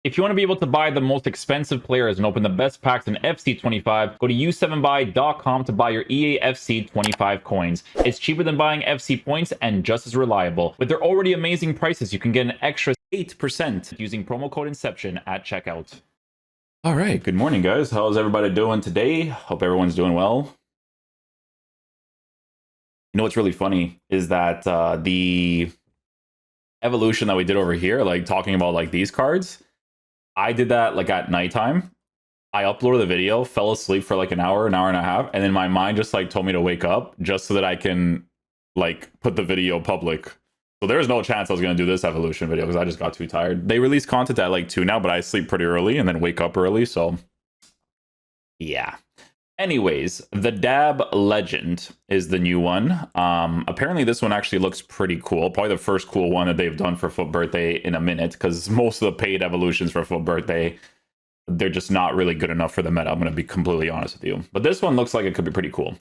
If you want to be able to buy the most expensive players and open the best packs in FC25, go to u7buy.com to buy your EA FC25 coins. It's cheaper than buying FC points and just as reliable. With their already amazing prices, you can get an extra 8% using promo code Inception at checkout. All right, good morning, guys. How's everybody doing today? Hope everyone's doing well. You know what's really funny is that the evolution that we did over here, like talking about like these cards, I did that like at nighttime. I uploaded the video, fell asleep for like an hour and a half, and then my mind just like told me to wake up just so that I can like put the video public. So there's no chance I was going to do this evolution video because I just got too tired. They release content at like 2 now, but I sleep pretty early and then wake up early, so yeah. Anyways, the Dab Legend is the new one. Apparently this one actually looks pretty cool. Probably the first cool one that they've done for Foot Birthday in a minute, because most of the paid evolutions for Foot Birthday, they're just not really good enough for the meta. I'm going to be completely honest with you. But this one looks like it could be pretty cool.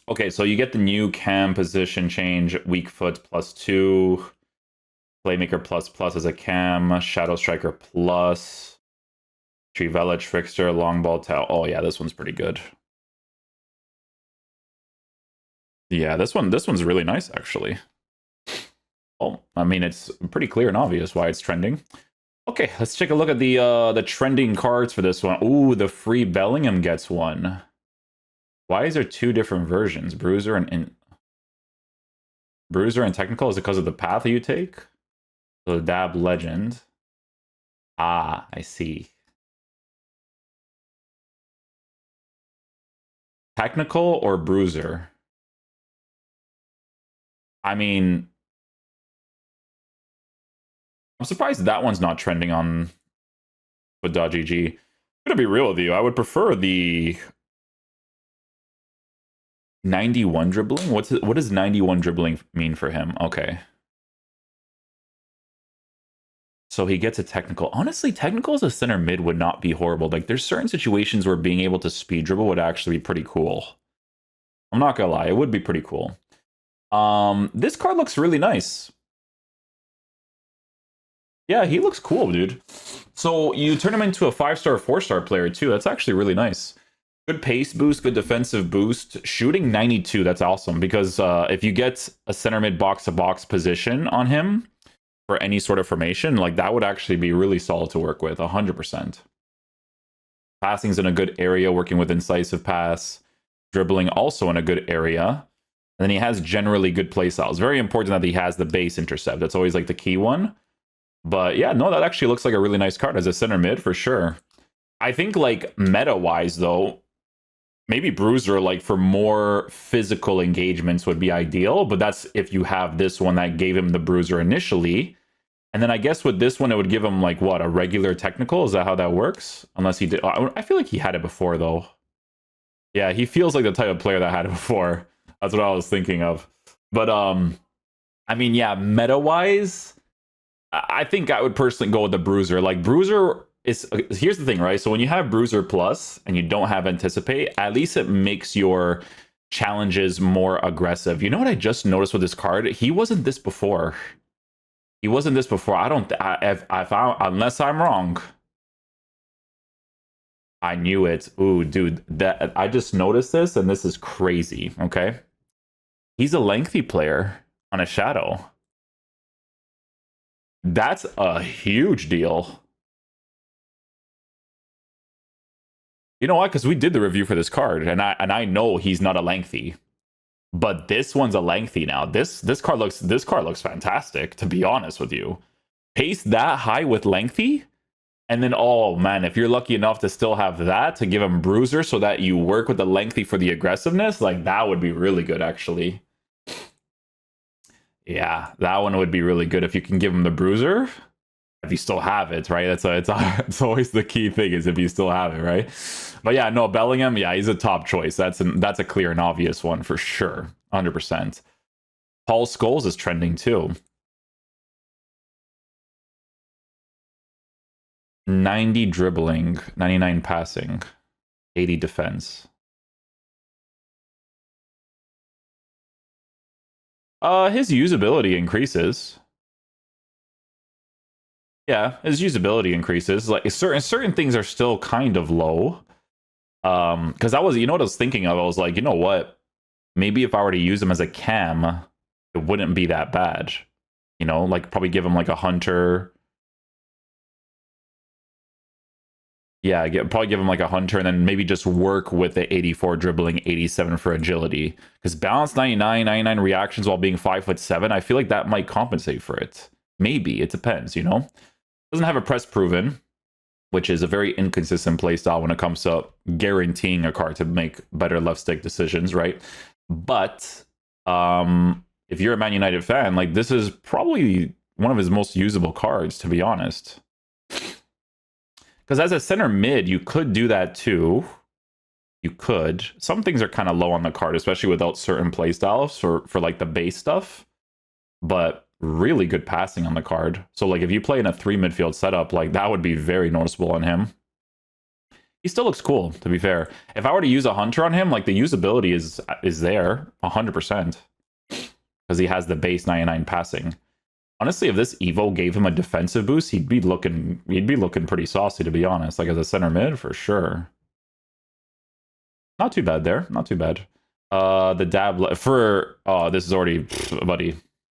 Okay, so you get the new cam position change, weak foot +2, playmaker ++ as a cam, shadow striker plus, Trivella, trickster, long ball towel. Oh yeah, this one's pretty good. Yeah, this one's really nice actually. Oh, I mean, it's pretty clear and obvious why it's trending. Okay, let's take a look at the trending cards for this one. Ooh, the free Bellingham gets one. Why is there 2 different versions? Bruiser and technical? Is it because of the path that you take? The Dab Legend. Ah, I see. Technical or bruiser? I mean, I'm surprised that one's not trending on Foot.gg. I'm gonna be real with you. I would prefer the 91 dribbling. What does 91 dribbling mean for him? Okay. So he gets a technical. Honestly, technical as a center mid would not be horrible. Like, there's certain situations where being able to speed dribble would actually be pretty cool. I'm not gonna lie, it would be pretty cool. This card looks really nice. Yeah, he looks cool, dude. So you turn him into a 5-star, 4-star player too. That's actually really nice. Good pace boost, good defensive boost. Shooting 92, that's awesome. Because if you get a center mid box-to-box position on him for any sort of formation, like that would actually be really solid to work with, 100%. Passing's in a good area, working with incisive pass. Dribbling also in a good area. And then he has generally good play styles. Very important that he has the base intercept. That's always like the key one. But yeah, no, that actually looks like a really nice card as a center mid for sure. I think like meta-wise though, maybe Bruiser, like for more physical engagements would be ideal, but that's if you have this one that gave him the Bruiser initially. And then I guess with this one, it would give him like what, a regular technical? Is that how that works? Unless he did. I feel like he had it before though. Yeah, he feels like the type of player that had it before. That's what I was thinking of. But I mean, yeah, meta-wise, I think I would personally go with the Bruiser. Like Bruiser is, here's the thing, right? So when you have Bruiser Plus and you don't have Anticipate, at least it makes your challenges more aggressive. You know what I just noticed with this card? He wasn't this before. He wasn't this before. Unless I'm wrong. I knew it. Ooh, dude, that I just noticed this, and this is crazy. Okay, he's a lengthy player on a shadow. That's a huge deal. You know why? Because we did the review for this card, and I know he's not a lengthy, but this one's a lengthy now. This card looks fantastic. To be honest with you, pace that high with lengthy. And then, oh man, if you're lucky enough to still have that to give him Bruiser so that you work with the lengthy for the aggressiveness, like that would be really good, actually. Yeah, that one would be really good if you can give him the Bruiser. If you still have it, right? It's always the key thing is if you still have it, right? But yeah, no, Bellingham, yeah, he's a top choice. That's a clear and obvious one for sure, 100%. Paul Scholes is trending too. 90 dribbling, 99 passing, 80 defense. His usability increases. Yeah, his usability increases. Like certain things are still kind of low. Because I was, you know what I was thinking of? I was like, you know what? Maybe if I were to use him as a cam, it wouldn't be that bad. You know, like probably give him like a hunter. Yeah, probably give him like a hunter, and then maybe just work with the 84 dribbling, 87 for agility. Because balance 99, 99 reactions while being 5'7", I feel like that might compensate for it. Maybe, it depends, you know? Doesn't have a press proven, which is a very inconsistent playstyle when it comes to guaranteeing a card to make better left stick decisions, right? But if you're a Man United fan, like this is probably one of his most usable cards, to be honest. Because as a center mid, you could do that too. You could. Some things are kind of low on the card, especially without certain playstyles for like the base stuff. But really good passing on the card. So like if you play in a 3 midfield setup, like that would be very noticeable on him. He still looks cool, to be fair. If I were to use a hunter on him, like the usability is there 100%. Because he has the base 99 passing. Honestly, if this Evo gave him a defensive boost, he'd be looking pretty saucy, to be honest. Like as a center mid, for sure. Not too bad there. Not too bad. The dab for this is already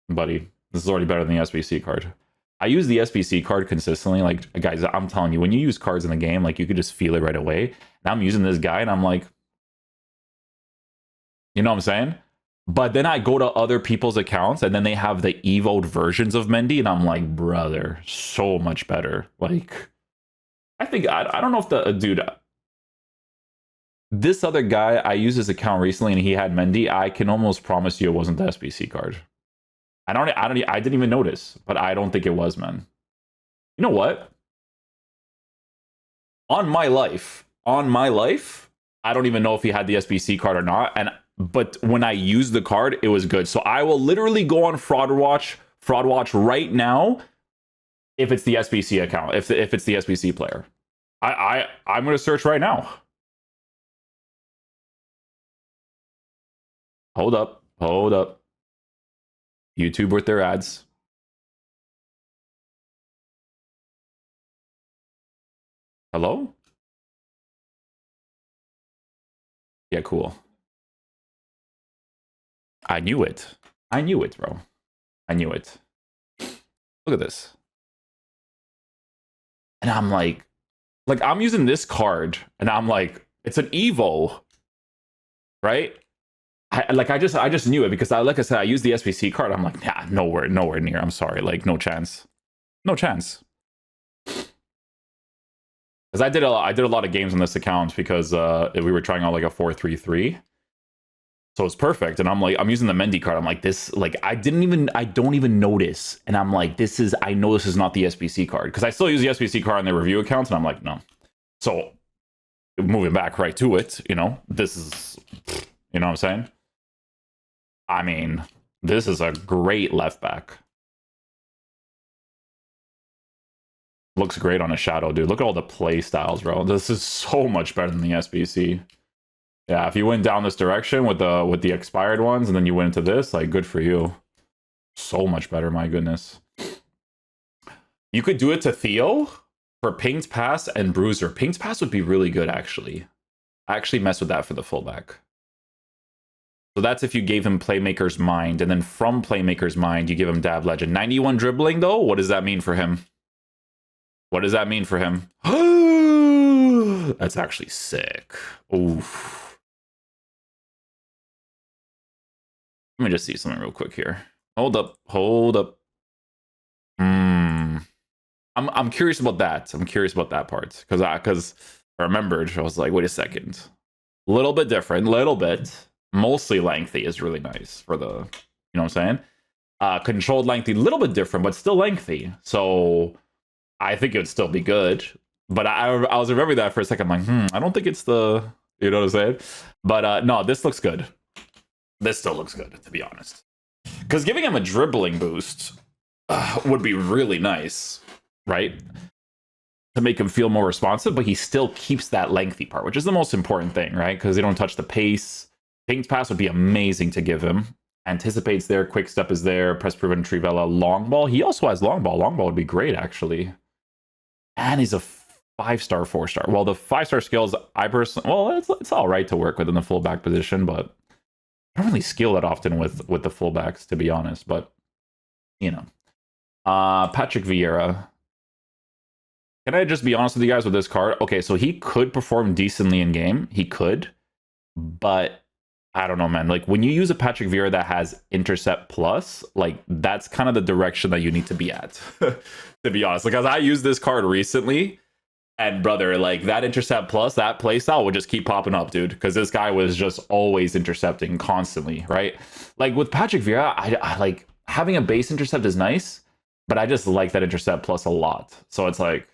buddy. This is already better than the SBC card. I use the SBC card consistently. Like guys, I'm telling you, when you use cards in the game, like you could just feel it right away. Now I'm using this guy, and I'm like, you know what I'm saying? But then I go to other people's accounts, and then they have the evoed versions of Mendy, and I'm like, brother, so much better. Like, I think, I don't know if the dude, this other guy, I used his account recently, and he had Mendy. I can almost promise you it wasn't the SBC card. I didn't even notice, but I don't think it was, man. You know what? On my life, I don't even know if he had the SBC card or not, but when I used the card, it was good. So I will literally go on Fraud Watch right now if it's the SBC account, if it's the SBC player. I'm going to search right now. Hold up. YouTube with their ads. Hello? Yeah, cool. I knew it, bro. I knew it. Look at this. And I'm like I'm using this card, and I'm like, it's an Evo, right? I just knew it because like I said, I used the SBC card. I'm like, nah, nowhere near. I'm sorry, like no chance. Because I did a lot of games on this account because we were trying out like a 4-3-3. So it's perfect. And I'm like, I'm using the Mendy card. I'm like, this, like, I don't even notice. And I'm like, I know this is not the SBC card. Because I still use the SBC card on the review accounts. And I'm like, no. So moving back right to it, you know, this is, you know what I'm saying? I mean, this is a great left back. Looks great on a shadow, dude. Look at all the play styles, bro. This is so much better than the SBC. Yeah, if you went down this direction with the expired ones, and then you went into this, like, good for you. So much better, my goodness. You could do it to Theo for pinged pass and bruiser. Pinged pass would be really good, actually. I actually mess with that for the fullback. So that's if you gave him Playmaker's Mind, and then from Playmaker's Mind, you give him Dab Legend. 91 dribbling, though? What does that mean for him? What does that mean for him? That's actually sick. Oof. Let me just see something real quick here. Hold up. I'm curious about that. I'm curious about that part because I remembered. I was like, wait a second. A little bit different. Little bit. Mostly lengthy is really nice for the. You know what I'm saying? Controlled lengthy, a little bit different, but still lengthy. So I think it would still be good. But I was remembering that for a second. I'm like, I don't think it's the. You know what I'm saying? But no, this looks good. This still looks good, to be honest. Because giving him a dribbling boost would be really nice, right? To make him feel more responsive, but he still keeps that lengthy part, which is the most important thing, right? Because they don't touch the pace. Pinged pass would be amazing to give him. Anticipates there, quick step is there, press proven Trivella, long ball. He also has long ball. Long ball would be great, actually. and he's a 5-star, 4-star. Well, the 5-star skills, I personally, well, it's all right to work with in the fullback position, but I don't really skill that often with the fullbacks, to be honest. But you know, Patrick Vieira. Can I just be honest with you guys with this card? Okay, so he could perform decently in game. He could, but I don't know, man. Like when you use a Patrick Vieira that has intercept plus, like that's kind of the direction that you need to be at, to be honest. Because I used this card recently, and brother, like that intercept plus, that playstyle would just keep popping up, dude. Because this guy was just always intercepting constantly, right? Like with Patrick Vieira, I like having a base intercept is nice, but I just like that intercept plus a lot. So it's like,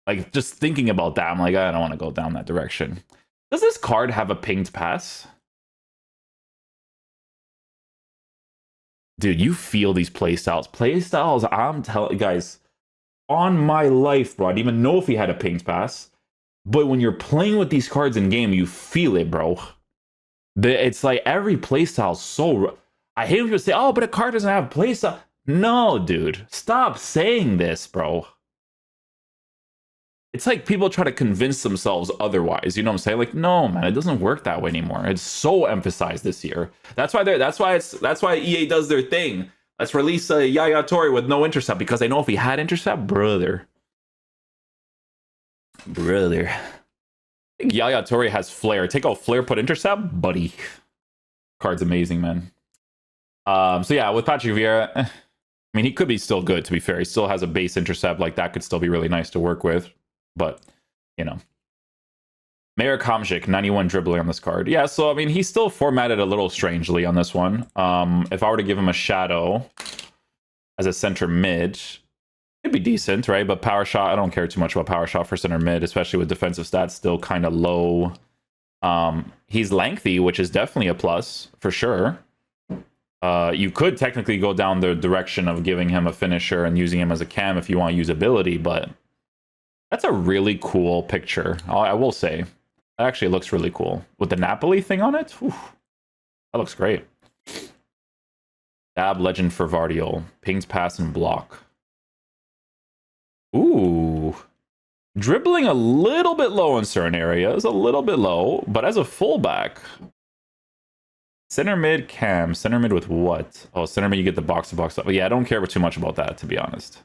like just thinking about that, I'm like, I don't want to go down that direction. Does this card have a pinged pass? Dude, you feel these playstyles. Playstyles, I'm telling you guys, on my life, bro. I didn't even know if he had a pinged pass. But when you're playing with these cards in game, you feel it, bro. It's like every playstyle is so... I hate when people say, oh, but a card doesn't have playstyle. No, dude. Stop saying this, bro. It's like people try to convince themselves otherwise. You know what I'm saying? Like, no, man, it doesn't work that way anymore. It's so emphasized this year. That's why EA does their thing. Let's release a Yaya Toure with no intercept, because they know if he had intercept, brother. I think Yaya Toure has flair. Take out flair, put intercept, buddy. Card's amazing, man. So yeah, with Patrick Vieira, I mean, he could be still good, to be fair. He still has a base intercept. Like, that could still be really nice to work with. But, you know. Mayor Kamzik, 91 dribbling on this card. Yeah, so, I mean, he's still formatted a little strangely on this one. If I were to give him a shadow as a center mid, it'd be decent, right? But power shot, I don't care too much about power shot for center mid, especially with defensive stats still kind of low. He's lengthy, which is definitely a plus, for sure. You could technically go down the direction of giving him a finisher and using him as a cam if you want usability, but that's a really cool picture. I will say. That actually looks really cool. With the Napoli thing on it? Whew, that looks great. Dab legend for Gvardiol. Pings, pass, and block. Ooh. Dribbling a little bit low in certain areas. A little bit low. But as a fullback... Center mid, cam. Center mid with what? Oh, center mid, you get the box-to-box stuff. But yeah, I don't care too much about that, to be honest.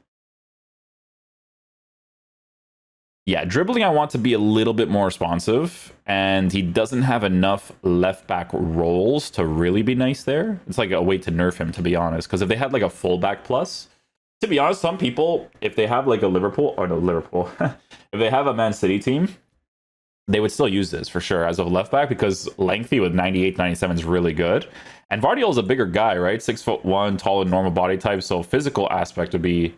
Yeah, dribbling I want to be a little bit more responsive, and he doesn't have enough left-back rolls to really be nice there. It's like a way to nerf him, to be honest, because if they had like a fullback plus, to be honest, some people, if they have like a Liverpool, if they have a Man City team, they would still use this for sure as a left-back, because lengthy with 98, 97 is really good. And Gvardiol's a bigger guy, right? 6'1", tall and normal body type, so physical aspect would be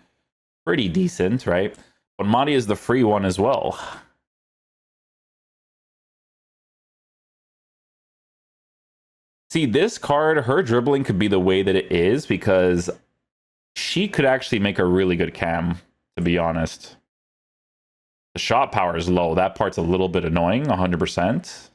pretty decent, right? But Mendy is the free one as well. See, this card, her dribbling could be the way that it is, because she could actually make a really good cam, to be honest. The shot power is low. That part's a little bit annoying, 100%.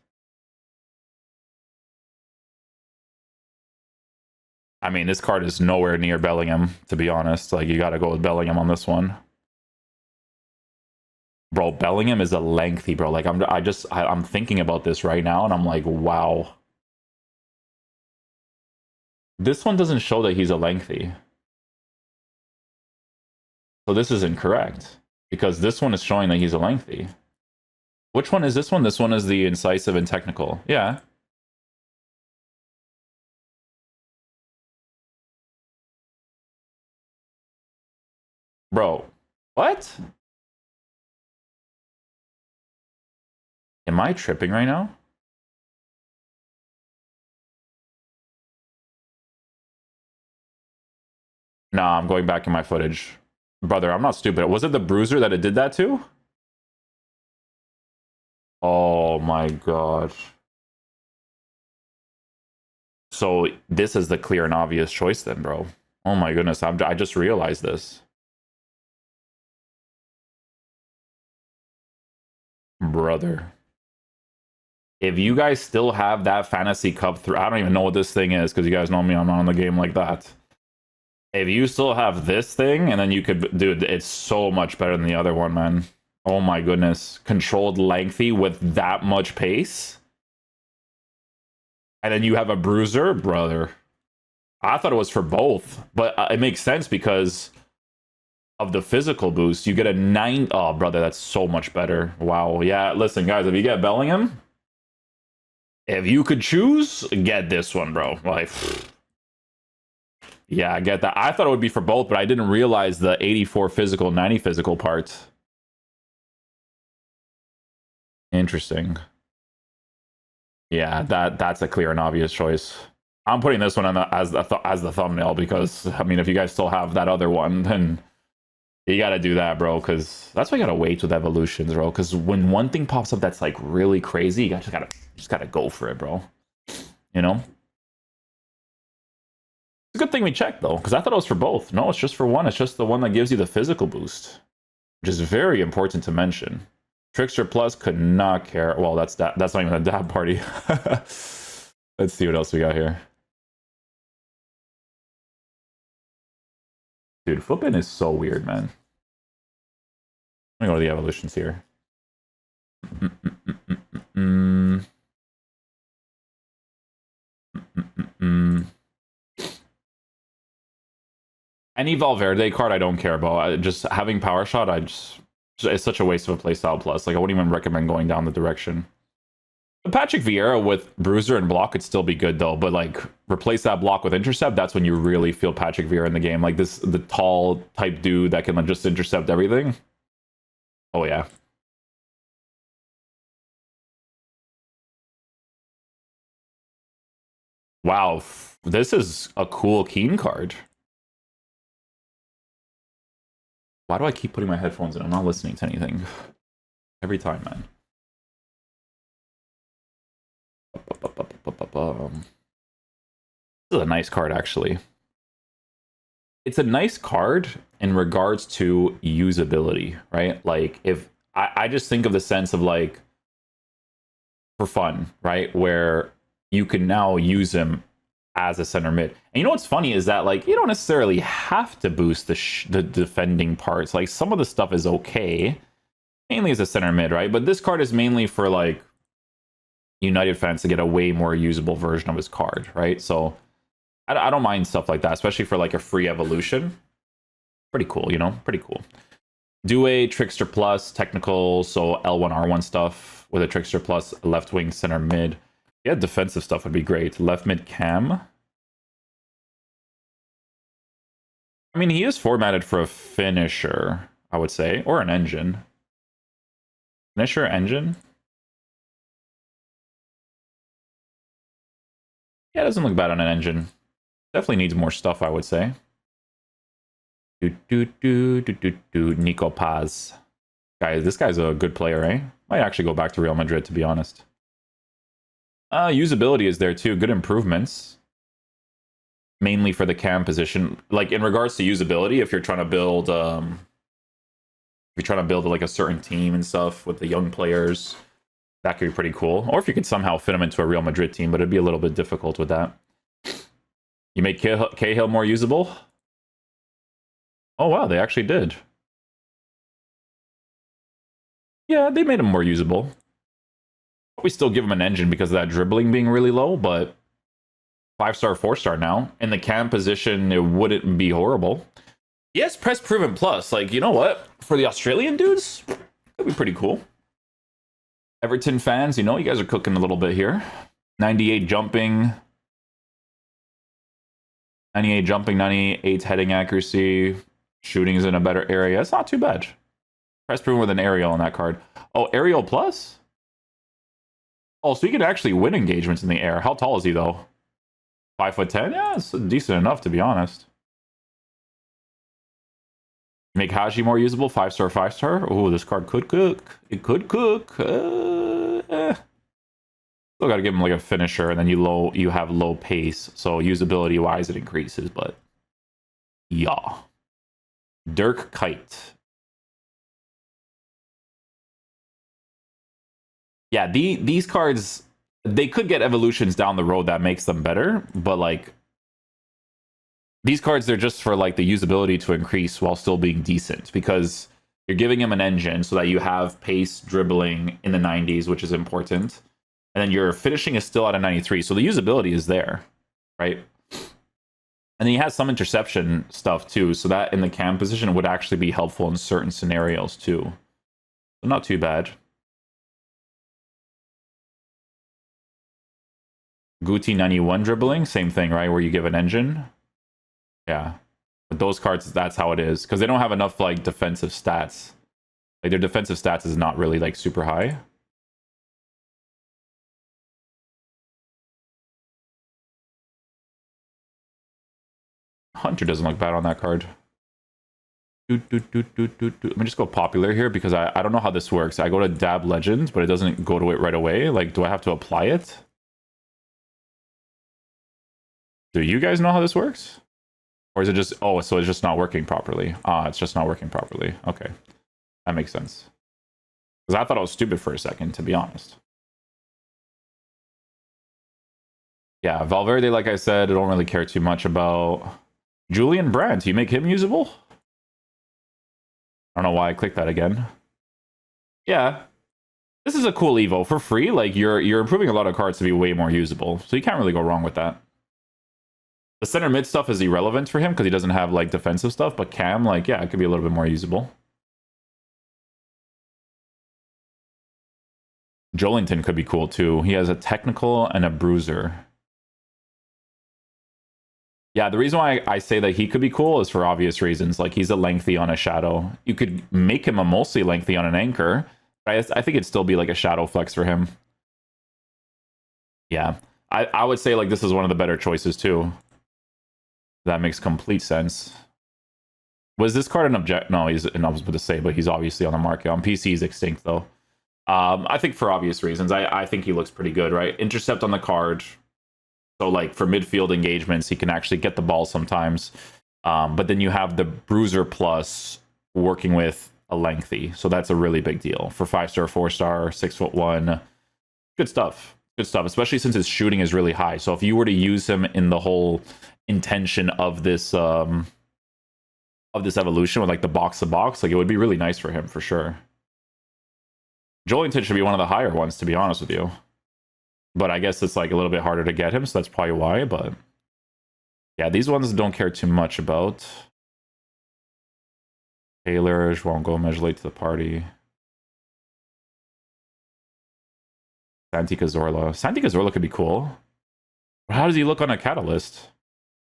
I mean, this card is nowhere near Bellingham, to be honest. Like, you got to go with Bellingham on this one. Bro, Bellingham is a lengthy, bro. Like, I'm thinking about this right now, and I'm like, wow. This one doesn't show that he's a lengthy. So this is incorrect, because this one is showing that he's a lengthy. Which one is this one? This one is the incisive and technical. Yeah. Bro, what? Am I tripping right now? Nah, I'm going back in my footage. Brother, I'm not stupid. Was it the bruiser that it did that to? Oh my gosh. So this is the clear and obvious choice then, bro. Oh my goodness, I just realized this. Brother. If you guys still have that Fantasy Cup through, I don't even know what this thing is, because you guys know me, I'm not on the game like that. If you still have this thing, and then you could, dude, it's so much better than the other one, man. Oh my goodness. Controlled lengthy with that much pace. And then you have a bruiser, brother. I thought it was for both, but it makes sense because of the physical boost. You get a 9. Oh, brother, that's so much better. Wow. Yeah, listen, guys, if you get Bellingham, if you could choose, get this one, bro. Like, yeah, I get that. I thought it would be for both, but I didn't realize the 84 physical, 90 physical part. Interesting. Yeah, that's a clear and obvious choice. I'm putting this one on as the thumbnail because, I mean, if you guys still have that other one, then you got to do that, bro, because that's why you got to wait with evolutions, bro, because when one thing pops up that's, like, really crazy, you just got to go for it, bro. You know? It's a good thing we checked, though, because I thought it was for both. No, it's just for one. It's just the one that gives you the physical boost, which is very important to mention. Trickster Plus could not care. Well, that's not even a dab party. Let's see what else we got here. Dude, flipping is so weird, man. Let me go to the evolutions here. Any Valverde card I don't care about. Just having Power Shot, it's such a waste of a playstyle plus. Like, I wouldn't even recommend going down the direction. Patrick Vieira with Bruiser and Block could still be good, though. But, like, replace that Block with Intercept, that's when you really feel Patrick Vieira in the game. Like, the tall type dude that can, like, just intercept everything. Oh, yeah. Wow, this is a cool Keen card. Why do I keep putting my headphones in? I'm not listening to anything. Every time, man. This is a nice card, actually. It's a nice card in regards to usability, right? Like, if I just think of the sense of, like, for fun, right? Where you can now use him as a center mid. And you know what's funny is that, like, you don't necessarily have to boost the defending parts. Like, some of the stuff is okay, mainly as a center mid, right? But this card is mainly for, like, United fans to get a way more usable version of his card, right? So I don't mind stuff like that, especially for, like, a free evolution. Pretty cool, you know? Pretty cool. Do a Trickster Plus, technical, so L1, R1 stuff with a Trickster Plus, left wing, center mid. Yeah, defensive stuff would be great. Left mid cam. I mean, he is formatted for a finisher, I would say, or an engine. Finisher, engine? Yeah, it doesn't look bad on an engine. Definitely needs more stuff, I would say. Nico Paz. Guys, this guy's a good player, eh? Might actually go back to Real Madrid, to be honest. Usability is there too. Good improvements. Mainly for the cam position. Like, in regards to usability, if you're trying to build like a certain team and stuff with the young players, that could be pretty cool. Or if you could somehow fit them into a Real Madrid team, but it'd be a little bit difficult with that. You make Cahill more usable? Oh wow, they actually did. Yeah, they made him more usable. We still give him an engine because of that dribbling being really low, but 5-star, 4-star now. In the cam position, it wouldn't be horrible. Yes, press proven plus. Like, you know what? For the Australian dudes, that'd be pretty cool. Everton fans, you know, you guys are cooking a little bit here. 98 jumping. 98 jumping, 98 heading accuracy. Shooting is in a better area. It's not too bad. Press proven with an aerial on that card. Oh, aerial plus? Oh, so he can actually win engagements in the air. How tall is he, though? 5'10"? Yeah, it's decent enough, to be honest. Make Haji more usable. 5-star, 5-star. Oh, this card could cook. It could cook. Still got to give him like a finisher, and then you have low pace, so usability wise it increases. But yeah, Dirk Kite. Yeah, these cards, they could get evolutions down the road that makes them better, but like these cards, they're just for like the usability to increase while still being decent, because you're giving him an engine so that you have pace, dribbling in the 90s, which is important. And then your finishing is still at a 93. So the usability is there, right? And then he has some interception stuff too. So that in the cam position would actually be helpful in certain scenarios too. So not too bad. Guti 91 dribbling, same thing, right? Where you give an engine. Yeah. But those cards, that's how it is. Because they don't have enough like defensive stats. Like their defensive stats is not really like super high. Hunter doesn't look bad on that card. Let me just go popular here because I don't know how this works. I go to Dab Legends, but it doesn't go to it right away. Like, do I have to apply it? Do you guys know how this works? Or is it just, oh, so it's just not working properly? Ah, it's just not working properly. Okay. That makes sense. Because I thought I was stupid for a second, to be honest. Yeah, Valverde, like I said, I don't really care too much about. Julian Brandt, you make him usable? I don't know why I clicked that again. Yeah. This is a cool Evo. For free, like, you're improving a lot of cards to be way more usable. So you can't really go wrong with that. The center mid stuff is irrelevant for him because he doesn't have, like, defensive stuff. But Cam, like, yeah, it could be a little bit more usable. Jolington could be cool, too. He has a technical and a bruiser. Yeah, the reason why I say that he could be cool is for obvious reasons. Like, he's a lengthy on a shadow. You could make him a mostly lengthy on an anchor. But I think it'd still be like a shadow flex for him. Yeah. I would say, like, this is one of the better choices, too. That makes complete sense. Was this card an object? No, I was about to say, but he's obviously on the market. On PC, he's extinct, though. I think for obvious reasons. I think he looks pretty good, right? Intercept on the card. So, like, for midfield engagements, he can actually get the ball sometimes. But then you have the bruiser plus working with a lengthy. So that's a really big deal. For 5-star, 4-star, 6'1". Good stuff. Good stuff, especially since his shooting is really high. So if you were to use him in the whole intention of this evolution with, like, the box-to-box, like, it would be really nice for him, for sure. Jolington should be one of the higher ones, to be honest with you. But I guess it's, like, a little bit harder to get him, so that's probably why. But yeah, these ones don't care too much about. Taylor, João Gomes late to the party. Santi Cazorla. Santi Cazorla could be cool. But how does he look on a catalyst?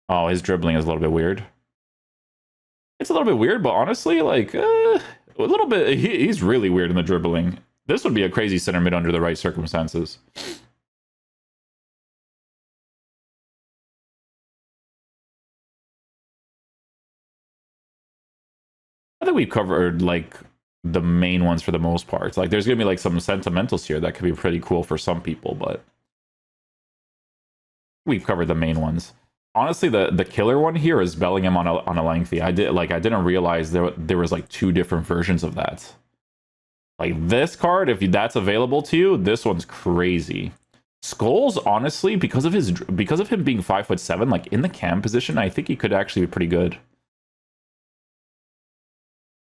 Oh, his dribbling is a little bit weird. It's a little bit weird, but honestly, like, a little bit. He's really weird in the dribbling. This would be a crazy center mid under the right circumstances. I think we've covered, like, the main ones for the most part. Like, there's gonna be, like, some sentimentals here that could be pretty cool for some people, but we've covered the main ones. Honestly, the killer one here is Bellingham on a lengthy. I didn't realize there was, like, 2 different versions of that. Like, this card, if that's available to you, this one's crazy. Scholes, honestly, because of him being 5'7", like, in the cam position, I think he could actually be pretty good.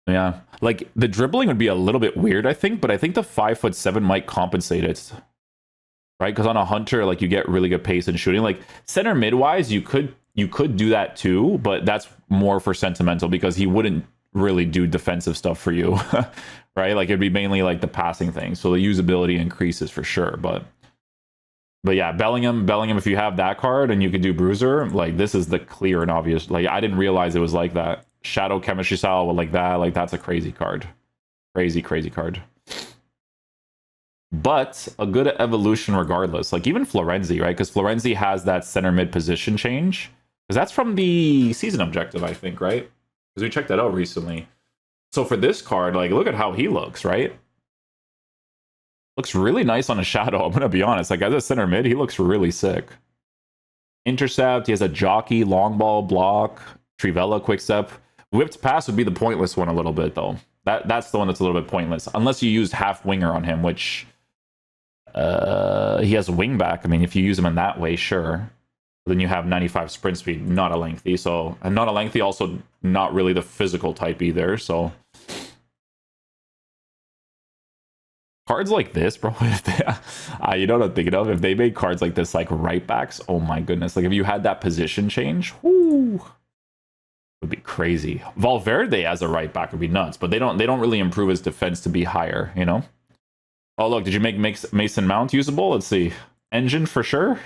Yeah, like, the dribbling would be a little bit weird, I think, but I think the 5'7" might compensate it, right? Because on a hunter, like, you get really good pace and shooting. Like, center mid-wise, you could do that too, but that's more for sentimental because he wouldn't really do defensive stuff for you, right? Like, it'd be mainly, like, the passing thing, so the usability increases for sure. But yeah, Bellingham, if you have that card and you could do bruiser, like, this is the clear and obvious. Like, I didn't realize it was like that. Shadow chemistry style like that, like, that's a crazy card. Crazy card. But a good evolution regardless. Like, even Florenzi, right? Because Florenzi has that center mid position change. Because that's from the season objective, I think, right? Because we checked that out recently. So for this card, like, look at how he looks, right? Looks really nice on a shadow, I'm gonna be honest. Like, as a center mid, he looks really sick. Intercept, he has a jockey, long ball, block, Trivella, quick step. Whipped pass would be the pointless one a little bit, though. That's the one that's a little bit pointless. Unless you used half winger on him, which he has a wing back. I mean, if you use him in that way, sure. Then you have 95 sprint speed, not a lengthy. So, and not a lengthy, also not really the physical type either. So, cards like this, bro. You know what I'm thinking of? If they made cards like this, like right backs, oh my goodness! Like if you had that position change, whoo, would be crazy. Valverde as a right back would be nuts, but they don't really improve his defense to be higher, you know. Oh look, did you make Mason Mount usable? Let's see. Engine for sure.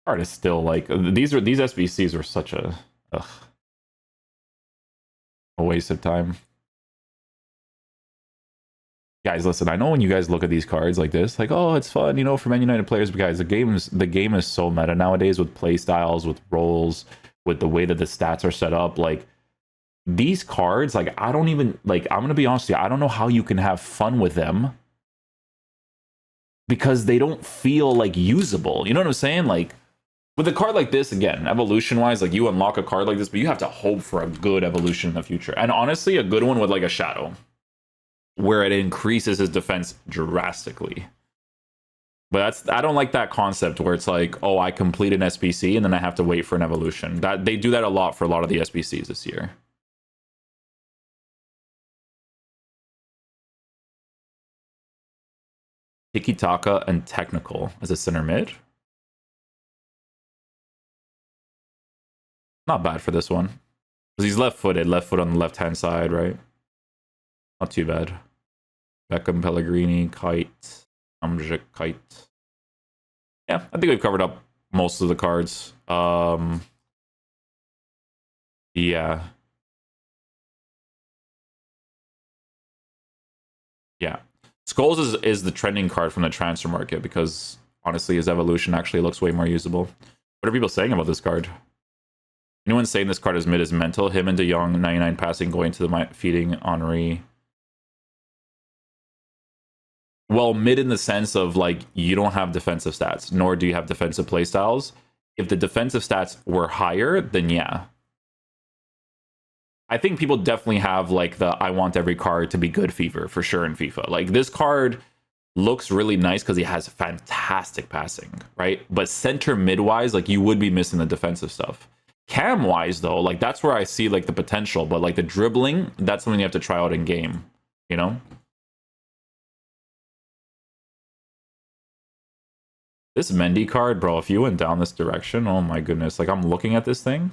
Card is still like these SBCs were such a waste of time. Guys, listen, I know when you guys look at these cards like this, like, oh, it's fun, you know, for Man United players, but guys, the game is so meta nowadays with play styles, with roles, with the way that the stats are set up. Like these cards, like I don't even like, I'm gonna be honest with you, I don't know how you can have fun with them because they don't feel like usable. You know what I'm saying? Like with a card like this, again, evolution wise, like you unlock a card like this, but you have to hope for a good evolution in the future. And honestly, a good one with like a shadow, where it increases his defense drastically. But I don't like that concept where it's like, oh, I complete an SBC and then I have to wait for an evolution. That they do that a lot for a lot of the SBCs this year. Tiki-taka and technical as a center mid. Not bad for this one. Because he's left-footed, left foot on the left-hand side, right? Not too bad. Beckham, Pellegrini, Kite, Amjik, Kite. Yeah, I think we've covered up most of the cards. Yeah. Yeah. Scholes is the trending card from the transfer market because honestly his evolution actually looks way more usable. What are people saying about this card? Anyone saying this card is mid is mental. Him and De Jong, 99 passing, going to the feeding Henri. Well, mid in the sense of like you don't have defensive stats, nor do you have defensive playstyles. If the defensive stats were higher, then yeah. I think people definitely have like the I want every card to be good fever for sure in FIFA. Like this card looks really nice because he has fantastic passing, right? But center mid-wise, like you would be missing the defensive stuff. Cam-wise though, like that's where I see like the potential, but like the dribbling, that's something you have to try out in game, you know? This Mendy card, bro, if you went down this direction, oh my goodness. Like I'm looking at this thing,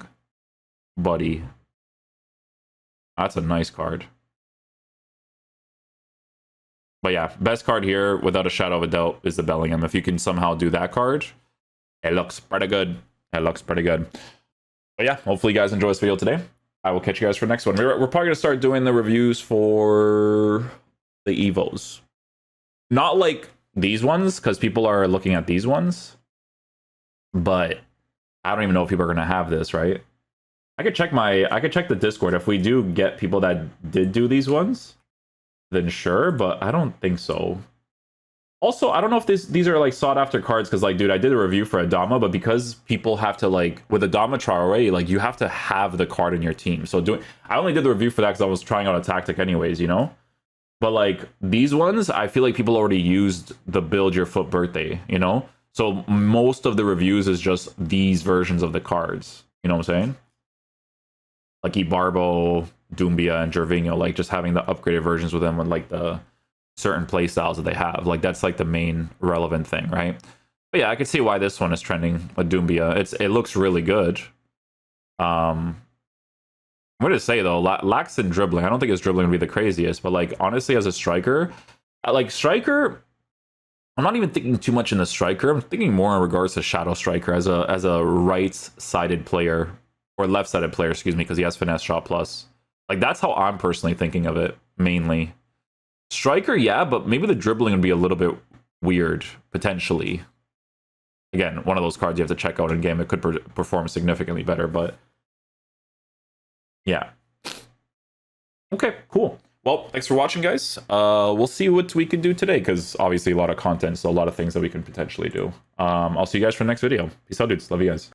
buddy. That's a nice card. But yeah, best card here, without a shadow of a doubt, is the Bellingham. If you can somehow do that card, it looks pretty good. It looks pretty good. But yeah, hopefully you guys enjoy this video today. I will catch you guys for the next one. We're probably going to start doing the reviews for the Evos. Not like these ones, because people are looking at these ones. But I don't even know if people are going to have this, right? I could check the Discord. If we do get people that did do these ones, then sure, but I don't think so. Also, I don't know if these are like sought after cards because like, dude, I did a review for Adama, but because people have to like with Adama Traore, like you have to have the card in your team. So I only did the review for that because I was trying out a tactic anyways, you know. But like these ones, I feel like people already used the build your foot birthday, you know. So most of the reviews is just these versions of the cards. You know what I'm saying? Like Ibarbo, Doumbia, and Gervinho, like just having the upgraded versions with them and like the certain play styles that they have. Like that's like the main relevant thing, right? But yeah, I could see why this one is trending with Doumbia. It looks really good. What to say though, lacks in dribbling. I don't think his dribbling would be the craziest, but like honestly, as a striker, I'm not even thinking too much in the striker. I'm thinking more in regards to shadow striker as a right-sided player or left-sided player, excuse me, because he has finesse shot plus. Like that's how I'm personally thinking of it mainly. Striker, yeah, but maybe the dribbling would be a little bit weird potentially. Again, one of those cards you have to check out in game. It could perform significantly better, but yeah. Okay, cool. Well, thanks for watching, guys. We'll see what we can do today, because obviously a lot of content, so a lot of things that we can potentially do. I'll see you guys for the next video. Peace out, dudes. Love you guys.